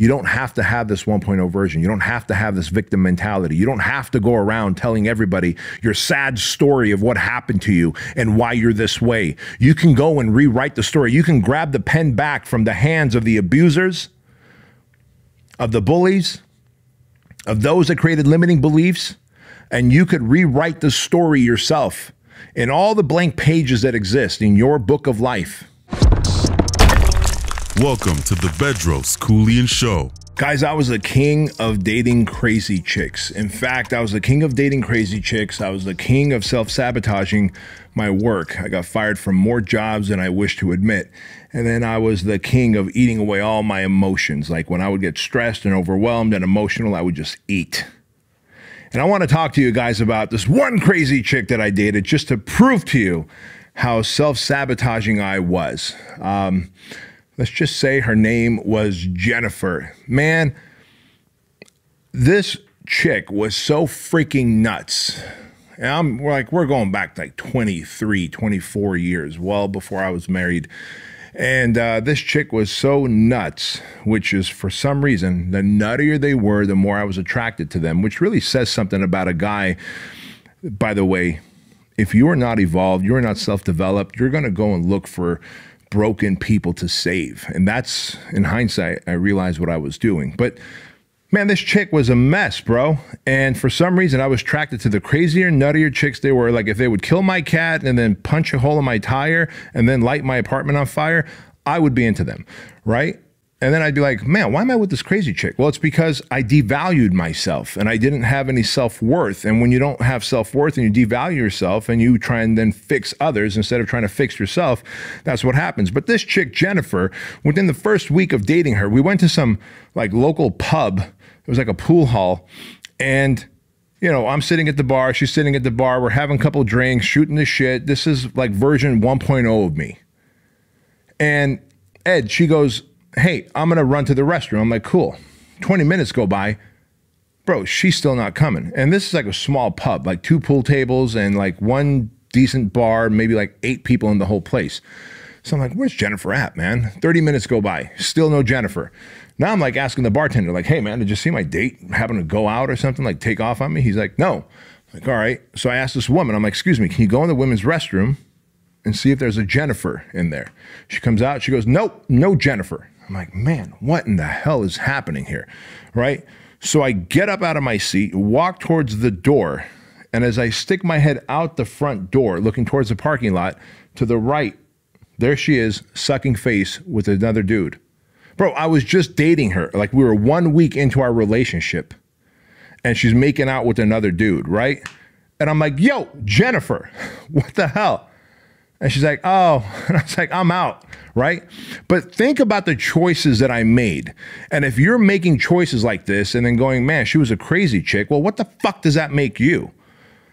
You don't have to have this 1.0 version. You don't have to have this victim mentality. You don't have to go around telling everybody your sad story of what happened to you and why you're this way. You can go and rewrite the story. You can grab the pen back from the hands of the abusers, of the bullies, of those that created limiting beliefs, and you could rewrite the story yourself in all the blank pages that exist in your book of life. Welcome to the Bedros Keuilian Show. Guys, I was the king of dating crazy chicks. In fact, I was the king of dating crazy chicks. I was the king of self-sabotaging my work. I got fired from more jobs than I wish to admit. And then I was the king of eating away all my emotions. Like when I would get stressed and overwhelmed and emotional, I would just eat. And I want to talk to you guys about this one crazy chick that I dated just to prove to you how self-sabotaging I was. Let's just say her name was Jennifer. Man, this chick was so freaking nuts. And we're going back like 23, 24 years, well before I was married. And this chick was so nuts, which is for some reason, the nuttier they were, the more I was attracted to them, which really says something about a guy. By the way, if you are not evolved, you are not self-developed, you're going to go and look for broken people to save. And that's, in hindsight, I realized what I was doing. But man, this chick was a mess, bro. And for some reason, I was attracted to the crazier, nuttier chicks they were. Like if they would kill my cat and then punch a hole in my tire and then light my apartment on fire, I would be into them, right? And then I'd be like, man, why am I with this crazy chick? Well, it's because I devalued myself and I didn't have any self-worth. And when you don't have self-worth and you devalue yourself and you try and then fix others instead of trying to fix yourself, that's what happens. But this chick, Jennifer, within the first week of dating her, we went to some like local pub. It was like a pool hall. And, you know, I'm sitting at the bar. She's sitting at the bar. We're having a couple drinks, shooting the shit. This is like version 1.0 of me. And Ed, she goes, hey, I'm going to run to the restroom. I'm like, cool. 20 minutes go by. Bro, she's still not coming. And this is like a small pub, like 2 pool tables and like 1 decent bar, maybe like 8 people in the whole place. So I'm like, where's Jennifer at, man? 30 minutes go by. Still no Jennifer. Now I'm like asking the bartender, like, hey, man, did you see my date happen to go out or something, like take off on me? He's like, no. I'm like, all right. So I asked this woman, I'm like, excuse me, can you go in the women's restroom and see if there's a Jennifer in there? She comes out. She goes, nope, no Jennifer. I'm like, man, what in the hell is happening here, right? So I get up out of my seat, walk towards the door, and as I stick my head out the front door, looking towards the parking lot, to the right, there she is, sucking face with another dude. Bro, I was just dating her. Like we were 1 week into our relationship, and she's making out with another dude, right? And I'm like, yo, Jennifer, what the hell? And she's like, oh, and I was like, I'm out, right? But think about the choices that I made. And if you're making choices like this and then going, man, she was a crazy chick, well, what the fuck does that make you?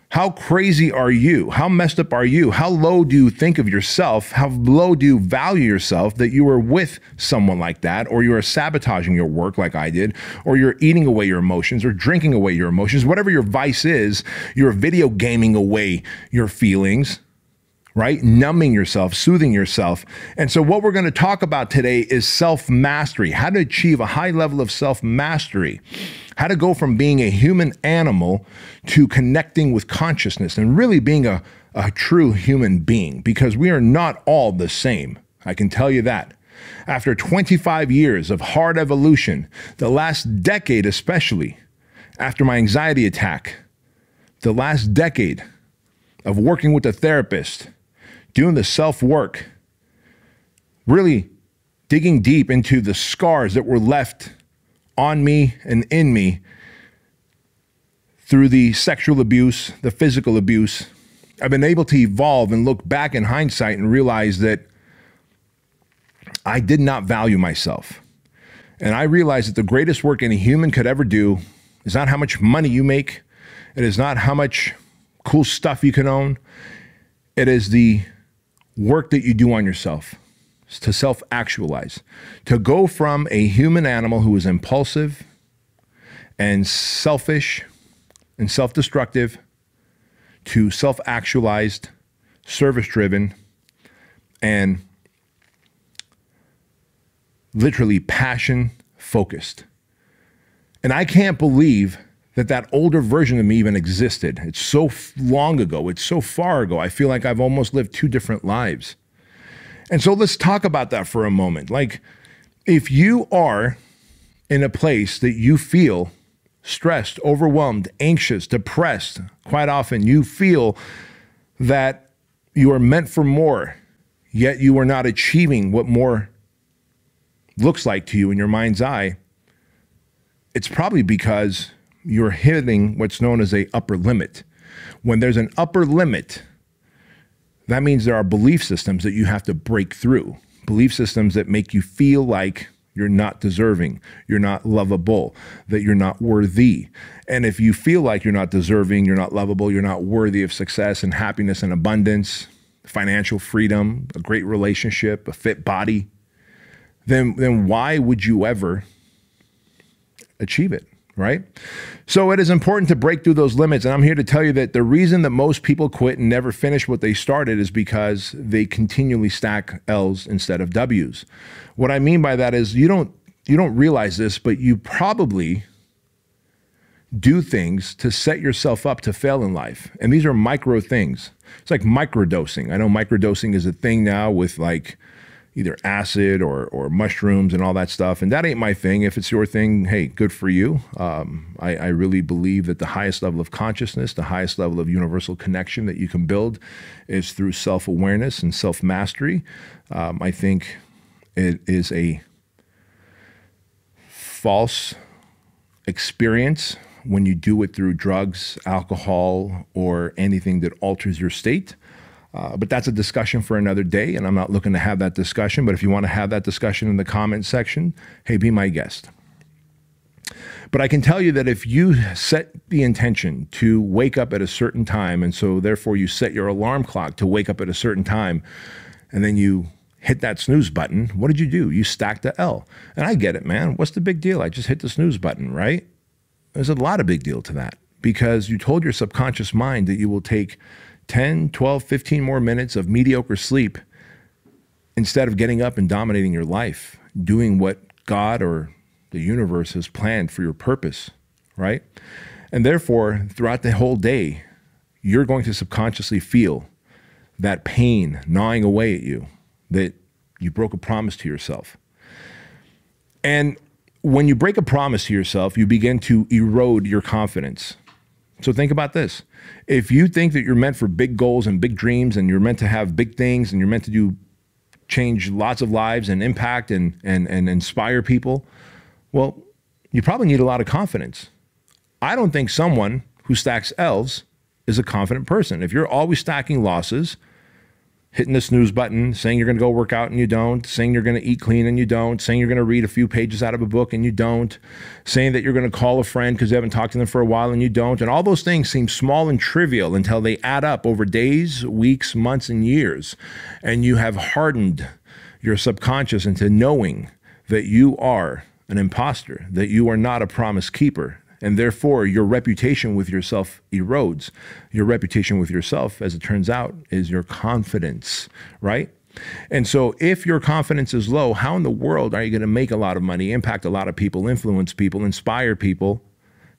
How crazy are you? How messed up are you? How low do you think of yourself? How low do you value yourself that you were with someone like that, or you are sabotaging your work like I did, or you're eating away your emotions or drinking away your emotions, whatever your vice is, you're video gaming away your feelings, right? Numbing yourself, soothing yourself. And so what we're going to talk about today is self-mastery, how to achieve a high level of self-mastery, how to go from being a human animal to connecting with consciousness and really being a true human being, because we are not all the same. I can tell you that. After 25 years of hard evolution, the last decade especially, after my anxiety attack, the last decade of working with a therapist, doing the self-work, really digging deep into the scars that were left on me and in me through the sexual abuse, the physical abuse, I've been able to evolve and look back in hindsight and realize that I did not value myself. And I realized that the greatest work any human could ever do is not how much money you make. It is not how much cool stuff you can own. It is the work that you do on yourself, to self-actualize, to go from a human animal who is impulsive and selfish and self-destructive to self-actualized, service-driven, and literally passion focused. And I can't believe that that older version of me even existed. It's so long ago. It's so far ago. I feel like I've almost lived two different lives. And so let's talk about that for a moment. Like, if you are in a place that you feel stressed, overwhelmed, anxious, depressed, quite often you feel that you are meant for more, yet you are not achieving what more looks like to you in your mind's eye, it's probably because you're hitting what's known as an upper limit. When there's an upper limit, that means there are belief systems that you have to break through. Belief systems that make you feel like you're not deserving, you're not lovable, that you're not worthy. And if you feel like you're not deserving, you're not lovable, you're not worthy of success and happiness and abundance, financial freedom, a great relationship, a fit body, then why would you ever achieve it, right? So it is important to break through those limits. And I'm here to tell you that the reason that most people quit and never finish what they started is because they continually stack L's instead of W's. What I mean by that is you don't realize this, but you probably do things to set yourself up to fail in life. And these are micro things. It's like microdosing. I know microdosing is a thing now with like either acid or mushrooms and all that stuff. And that ain't my thing. If it's your thing, hey, good for you. I really believe that the highest level of consciousness, the highest level of universal connection that you can build is through self-awareness and self-mastery. I think it is a false experience when you do it through drugs, alcohol, or anything that alters your state. But that's a discussion for another day, and I'm not looking to have that discussion. But if you want to have that discussion in the comment section, hey, be my guest. But I can tell you that if you set the intention to wake up at a certain time, and so therefore you set your alarm clock to wake up at a certain time, and then you hit that snooze button, what did you do? You stacked the L. And I get it, man. What's the big deal? I just hit the snooze button, right? There's a lot of big deal to that, because you told your subconscious mind that you will take 10, 12, 15 more minutes of mediocre sleep instead of getting up and dominating your life, doing what God or the universe has planned for your purpose, right? And therefore, throughout the whole day, you're going to subconsciously feel that pain gnawing away at you, that you broke a promise to yourself. And when you break a promise to yourself, you begin to erode your confidence. So think about this. If you think that you're meant for big goals and big dreams, and you're meant to have big things, and you're meant to change lots of lives and impact and inspire people, well, you probably need a lot of confidence. I don't think someone who stacks L's is a confident person. If you're always stacking losses, hitting the snooze button, saying you're going to go work out and you don't, saying you're going to eat clean and you don't, saying you're going to read a few pages out of a book and you don't, saying that you're going to call a friend because you haven't talked to them for a while and you don't, and all those things seem small and trivial until they add up over days, weeks, months, and years, and you have hardened your subconscious into knowing that you are an imposter, that you are not a promise keeper. And therefore, your reputation with yourself erodes. Your reputation with yourself, as it turns out, is your confidence, right? And so if your confidence is low, how in the world are you going to make a lot of money, impact a lot of people, influence people, inspire people,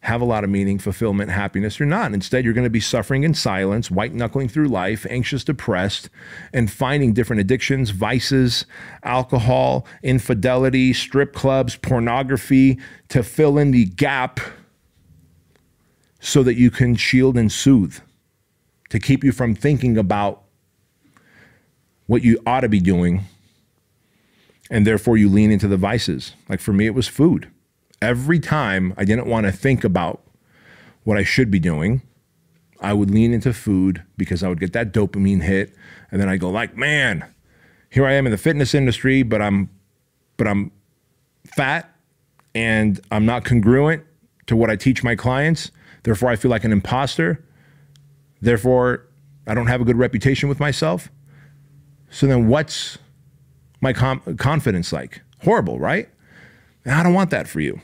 have a lot of meaning, fulfillment, happiness? You're not. Instead, you're going to be suffering in silence, white-knuckling through life, anxious, depressed, and finding different addictions, vices, alcohol, infidelity, strip clubs, pornography to fill in the gap so that you can shield and soothe, to keep you from thinking about what you ought to be doing, and therefore you lean into the vices. Like for me, it was food. Every time I didn't want to think about what I should be doing, I would lean into food because I would get that dopamine hit, and then I go like, man, here I am in the fitness industry, but I'm fat and I'm not congruent to what I teach my clients. Therefore, I feel like an imposter. Therefore, I don't have a good reputation with myself. So then what's my confidence like? Horrible, right? And I don't want that for you.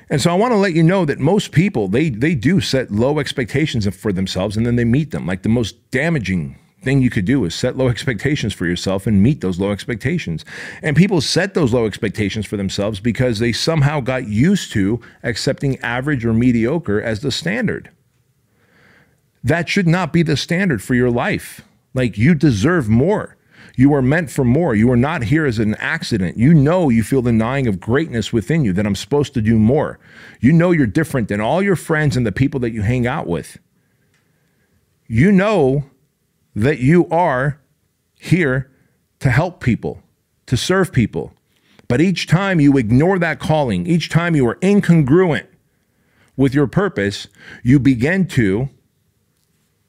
And so I want to let you know that most people, they do set low expectations for themselves, and then they meet them. Like the most damaging thing you could do is set low expectations for yourself and meet those low expectations. And people set those low expectations for themselves because they somehow got used to accepting average or mediocre as the standard. That should not be the standard for your life. Like, you deserve more. You are meant for more. You are not here as an accident. You know, you feel the gnawing of greatness within you, that I'm supposed to do more. You know you're different than all your friends and the people that you hang out with. You know that you are here to help people, to serve people. But each time you ignore that calling, each time you are incongruent with your purpose, you begin to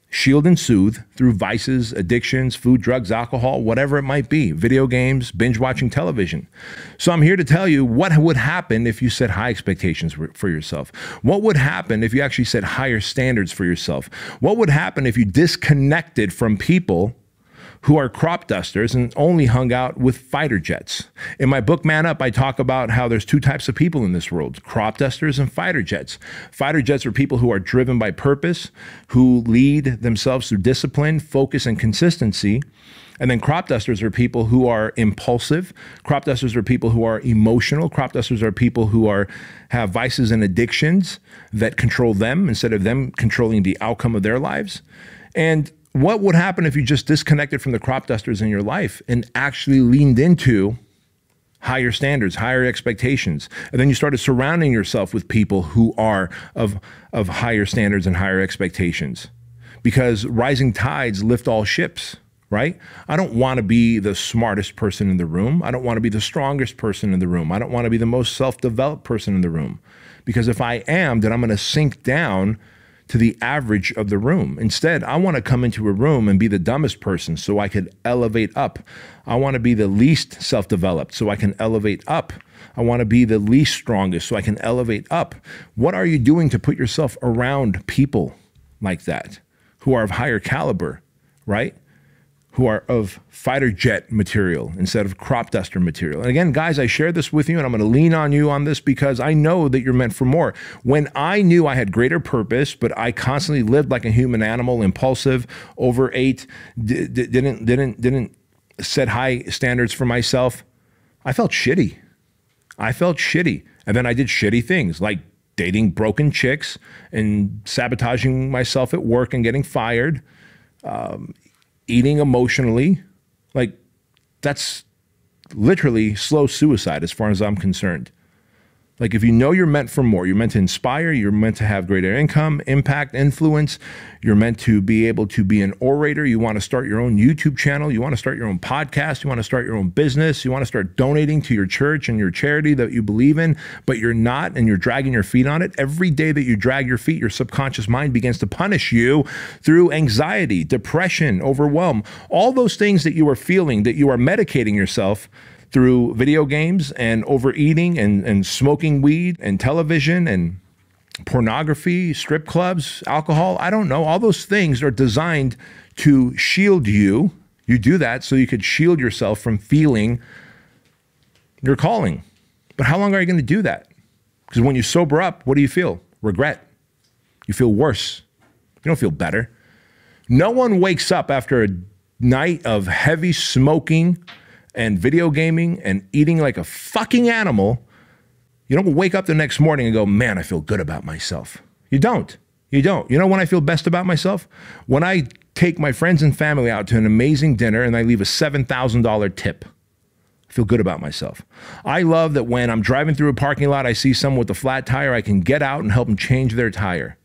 shield and soothe through vices, addictions, food, drugs, alcohol, whatever it might be, video games, binge watching television. So I'm here to tell you what would happen if you set high expectations for yourself. What would happen if you actually set higher standards for yourself? What would happen if you disconnected from people who are crop dusters and only hung out with fighter jets? In my book, Man Up, I talk about how there's two types of people in this world: crop dusters and fighter jets. Fighter jets are people who are driven by purpose, who lead themselves through discipline, focus, and consistency. And then crop dusters are people who are impulsive. Crop dusters are people who are emotional. Crop dusters are people who have vices and addictions that control them instead of them controlling the outcome of their lives. And what would happen if you just disconnected from the crop dusters in your life and actually leaned into higher standards, higher expectations? And then you started surrounding yourself with people who are of higher standards and higher expectations. Because rising tides lift all ships, right? I don't want to be the smartest person in the room. I don't want to be the strongest person in the room. I don't want to be the most self-developed person in the room. Because if I am, then I'm going to sink down to the average of the room. Instead, I want to come into a room and be the dumbest person so I could elevate up. I want to be the least self-developed so I can elevate up. I want to be the least strongest so I can elevate up. What are you doing to put yourself around people like that, who are of higher caliber, right? Who are of fighter jet material instead of crop duster material. And again, guys, I share this with you, and I'm going to lean on you on this because I know that you're meant for more. When I knew I had greater purpose, but I constantly lived like a human animal, impulsive, overate, didn't set high standards for myself, I felt shitty. I felt shitty. And then I did shitty things like dating broken chicks and sabotaging myself at work and getting fired, eating emotionally. Like, that's literally slow suicide as far as I'm concerned. Like, if you know you're meant for more, you're meant to inspire, you're meant to have greater income, impact, influence, you're meant to be able to be an orator, you want to start your own YouTube channel, you want to start your own podcast, you want to start your own business, you want to start donating to your church and your charity that you believe in, but you're not, and you're dragging your feet on it. Every day that you drag your feet, your subconscious mind begins to punish you through anxiety, depression, overwhelm, all those things that you are feeling, that you are medicating yourself through video games and overeating and smoking weed and television and pornography, strip clubs, alcohol. I don't know. All those things are designed to shield you. You do that so you could shield yourself from feeling your calling. But how long are you going to do that? Because when you sober up, what do you feel? Regret. You feel worse. You don't feel better. No one wakes up after a night of heavy smoking and video gaming and eating like a fucking animal. You don't wake up the next morning and go, man, I feel good about myself. You don't. You don't. You know when I feel best about myself? When I take my friends and family out to an amazing dinner and I leave a $7,000 tip. I feel good about myself. I love that when I'm driving through a parking lot, I see someone with a flat tire, I can get out and help them change their tire.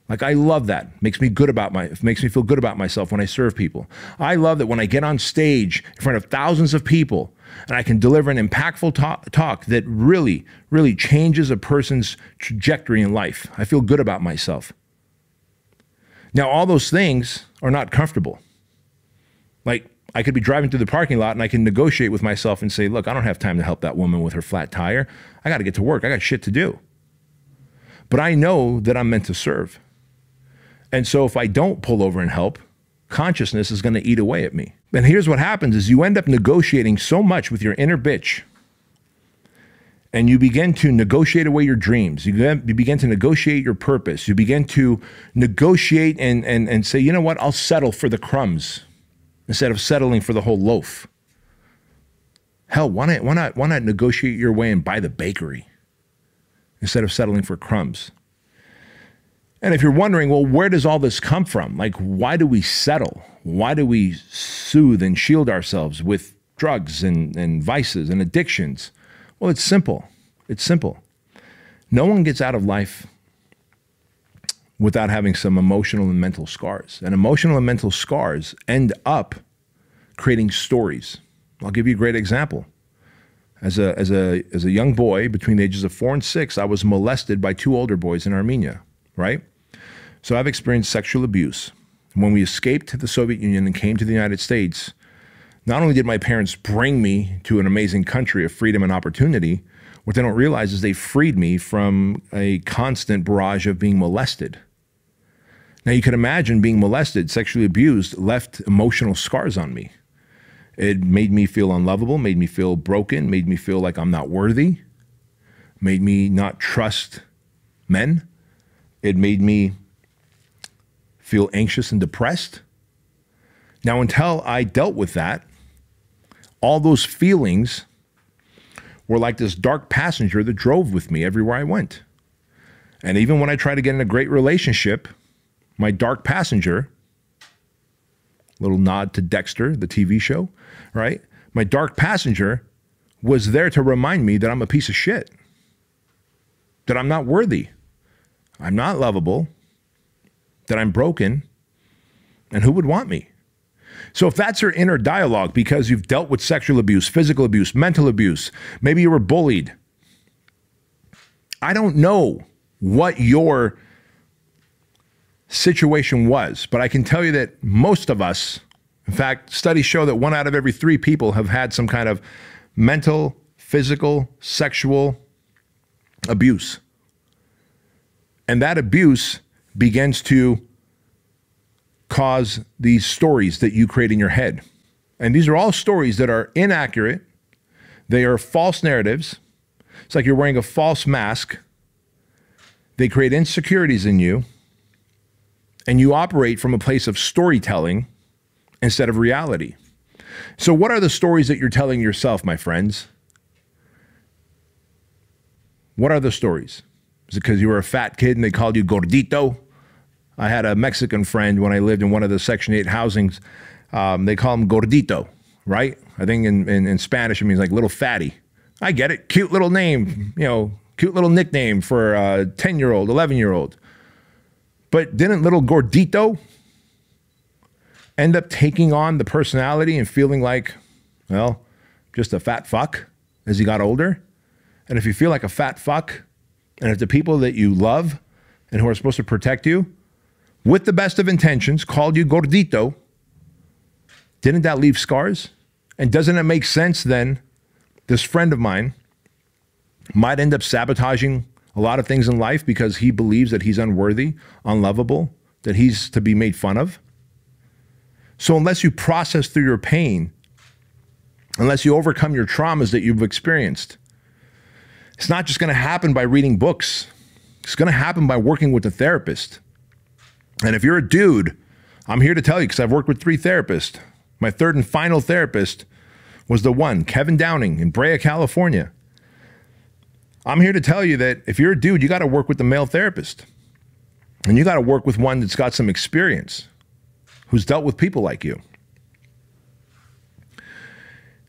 Like, I love that. Makes me feel good about myself when I serve people. I love that when I get on stage in front of thousands of people and I can deliver an impactful talk that really, really changes a person's trajectory in life. I feel good about myself. Now, all those things are not comfortable. Like, I could be driving through the parking lot and I can negotiate with myself and say, look, I don't have time to help that woman with her flat tire. I got to get to work. I got shit to do. But I know that I'm meant to serve. And so if I don't pull over and help, consciousness is going to eat away at me. And here's what happens is you end up negotiating so much with your inner bitch. And you begin to negotiate away your dreams. You begin to negotiate your purpose. You begin to negotiate and say, you know what, I'll settle for the crumbs. instead of settling for the whole loaf? Hell, why not negotiate your way and buy the bakery instead of settling for crumbs? And if you're wondering, well, where does all this come from? Like, why do we settle? Why do we soothe and shield ourselves with drugs and vices and addictions? Well, it's simple. It's simple. No one gets out of life without having some emotional and mental scars. And emotional and mental scars end up creating stories. I'll give you a great example. As a young boy between the ages of 4 and 6, I was molested by 2 older boys in Armenia, right? So I've experienced sexual abuse. When we escaped the Soviet Union and came to the United States, not only did my parents bring me to an amazing country of freedom and opportunity, what they don't realize is they freed me from a constant barrage of being molested. Now you can imagine being molested, sexually abused, left emotional scars on me. It made me feel unlovable, made me feel broken, made me feel like I'm not worthy, made me not trust men. It made me feel anxious and depressed. Now, until I dealt with that, all those feelings were like this dark passenger that drove with me everywhere I went. And even when I tried to get in a great relationship, my dark passenger, little nod to Dexter, the TV show, right? My dark passenger was there to remind me that I'm a piece of shit, that I'm not worthy, I'm not lovable, that I'm broken, and who would want me? So if that's your inner dialogue because you've dealt with sexual abuse, physical abuse, mental abuse, maybe you were bullied, I don't know what your situation was, but I can tell you that most of us, in fact, studies show that 1 out of every 3 people have had some kind of mental, physical, sexual abuse. And that abuse begins to cause these stories that you create in your head. And these are all stories that are inaccurate. They are false narratives. It's like you're wearing a false mask. They create insecurities in you. And you operate from a place of storytelling instead of reality. So what are the stories that you're telling yourself, my friends? What are the stories? Is it because you were a fat kid and they called you gordito? I had a Mexican friend when I lived in one of the Section 8 housings. They call him gordito, right? I think in Spanish it means like little fatty. I get it. Cute little name, you know, cute little nickname for a 10-year-old, 11-year-old. But didn't little gordito end up taking on the personality and feeling like, well, just a fat fuck as he got older? And if you feel like a fat fuck, and if the people that you love and who are supposed to protect you, with the best of intentions, called you gordito, didn't that leave scars? And doesn't it make sense then this friend of mine might end up sabotaging a lot of things in life because he believes that he's unworthy, unlovable, that he's to be made fun of? So unless you process through your pain, unless you overcome your traumas that you've experienced, it's not just going to happen by reading books. It's going to happen by working with a therapist. And if you're a dude, I'm here to tell you, because I've worked with 3 therapists. My third and final therapist was the one, Kevin Downing in Brea, California. I'm here to tell you that if you're a dude, you got to work with the male therapist. And you got to work with one that's got some experience, who's dealt with people like you.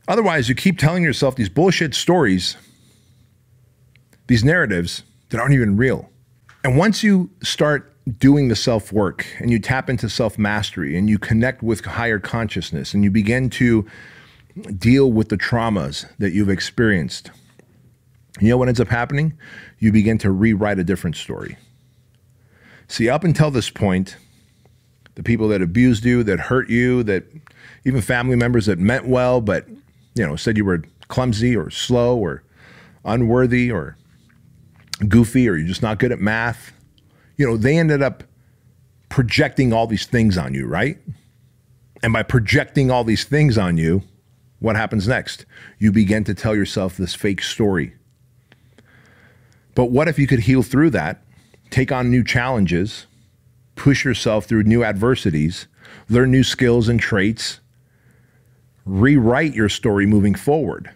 Otherwise, you keep telling yourself these bullshit stories, these narratives that aren't even real. And once you start doing the self-work and you tap into self-mastery and you connect with higher consciousness and you begin to deal with the traumas that you've experienced, you know what ends up happening? You begin to rewrite a different story. See, up until this point, the people that abused you, that hurt you, that even family members that meant well, but, you know, said you were clumsy or slow or unworthy or goofy or you're just not good at math, you know, they ended up projecting all these things on you, right? And by projecting all these things on you, what happens next? You begin to tell yourself this fake story. But what if you could heal through that, take on new challenges, push yourself through new adversities, learn new skills and traits, rewrite your story moving forward.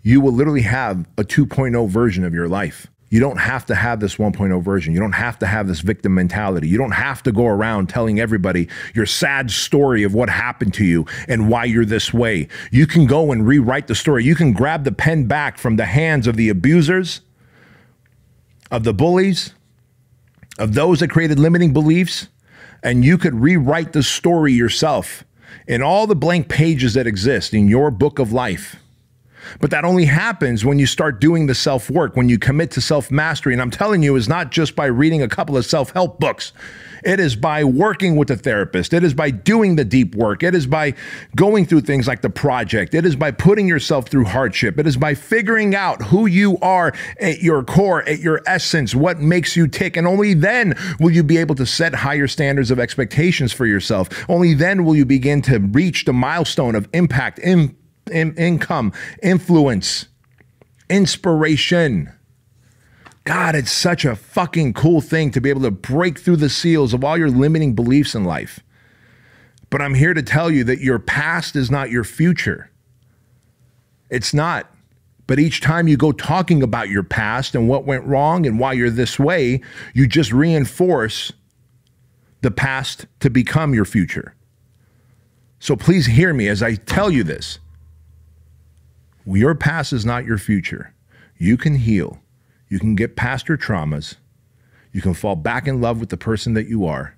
You will literally have a 2.0 version of your life. You don't have to have this 1.0 version. You don't have to have this victim mentality. You don't have to go around telling everybody your sad story of what happened to you and why you're this way. You can go and rewrite the story. You can grab the pen back from the hands of the abusers, of the bullies, of those that created limiting beliefs, and you could rewrite the story yourself in all the blank pages that exist in your book of life. But that only happens when you start doing the self-work, when you commit to self-mastery. And I'm telling you, it's not just by reading a couple of self-help books. It is by working with a therapist. It is by doing the deep work. It is by going through things like the project. It is by putting yourself through hardship. It is by figuring out who you are at your core, at your essence, what makes you tick. And only then will you be able to set higher standards of expectations for yourself. Only then will you begin to reach the milestone of impact, income, influence, inspiration. God, it's such a fucking cool thing to be able to break through the seals of all your limiting beliefs in life. But I'm here to tell you that your past is not your future. It's not. But each time you go talking about your past and what went wrong and why you're this way, you just reinforce the past to become your future. So please hear me as I tell you this. Your past is not your future. You can heal. You can get past your traumas. You can fall back in love with the person that you are.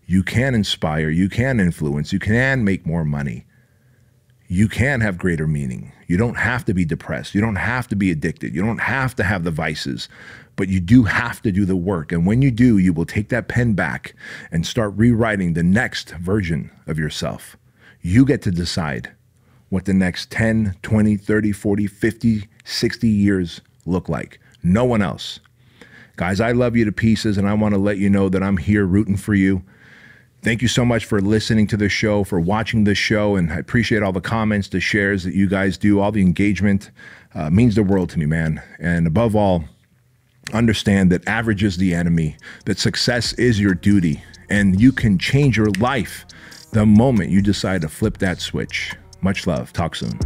You can inspire. You can influence. You can make more money. You can have greater meaning. You don't have to be depressed. You don't have to be addicted. You don't have to have the vices, but you do have to do the work. And when you do, you will take that pen back and start rewriting the next version of yourself. You get to decide what the next 10, 20, 30, 40, 50, 60 years look like. No one else. Guys, I love you to pieces, and I want to let you know that I'm here rooting for you. Thank you so much for listening to this show, for watching this show, and I appreciate all the comments, the shares that you guys do, all the engagement. Means the world to me, man. And above all, understand that average is the enemy, that success is your duty, and you can change your life the moment you decide to flip that switch. Much love. Talk soon.